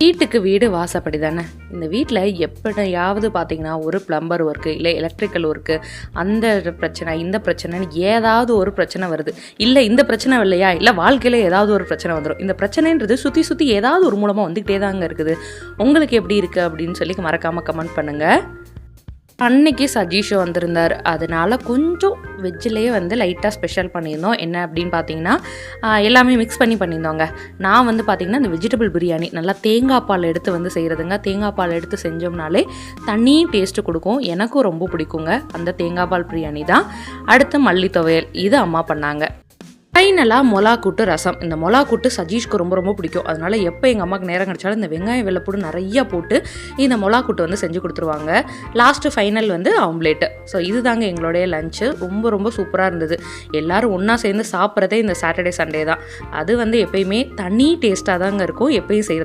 வீட்டுக்கு வீடு வாசப்படி தானே. இந்த வீட்டில் எப்படியாவது பார்த்தீங்கன்னா ஒரு ப்ளம்பர் ஒர்க்கு இல்லை எலக்ட்ரிக்கல் ஒர்க்கு அந்த பிரச்சனை இந்த பிரச்சனைன்னு ஏதாவது ஒரு பிரச்சனை வருது. இல்லை இந்த பிரச்சனை இல்லையா, இல்லை வாழ்க்கையில் ஏதாவது ஒரு பிரச்சனை வந்துடும். இந்த பிரச்சனைன்றது சுற்றி சுற்றி ஏதாவது ஒரு மூலமாக வந்துக்கிட்டே தாங்க இருக்குது. உங்களுக்கு எப்படி இருக்குது அப்படின்னு சொல்லி மறக்காமல் கமெண்ட் பண்ணுங்கள். அன்னைக்கு சஜீஷோ வந்திருந்தார். அதனால் கொஞ்சம் வெஜ்ஜிலேயே லைட்டாக ஸ்பெஷல் பண்ணியிருந்தோம். என்ன அப்படின்னு பார்த்தீங்கன்னா எல்லாமே மிக்ஸ் பண்ணியிருந்தோங்க. நான் பார்த்தீங்கன்னா இந்த வெஜிடபிள் பிரியாணி நல்லா தேங்காய் பால் எடுத்து செய்கிறதுங்க. தேங்காய் பால் எடுத்து செஞ்சோம்னாலே தனி டேஸ்ட்டு கொடுக்கும். எனக்கும் ரொம்ப பிடிக்குங்க அந்த தேங்காய் பால் பிரியாணி தான். அடுத்து மல்லி துவையல், இது அம்மா பண்ணாங்க. ஃபைனலாக மொளா கூட்டு ரசம். இந்த மொளா கூட்டு சஜீஷ்க்கு ரொம்ப ரொம்ப பிடிக்கும். அதனால் எப்போ எங்கள் அம்மாவுக்கு நேரம் கிடச்சாலும் இந்த வெங்காயம் வெள்ளைப்பூடு நிறையா போட்டு இந்த மொளா கூட்டு செஞ்சு கொடுத்துருவாங்க. Last final omelette. ஸோ இது தாங்க எங்களுடைய லஞ்சு. ரொம்ப ரொம்ப சூப்பராக இருந்தது. எல்லோரும் ஒன்றா சேர்ந்து சாப்பிட்றதே இந்த சாட்டர்டே சண்டே தான். அது எப்பயுமே தனி டேஸ்ட்டாக தாங்க இருக்கும். எப்பயும் செய்கிறது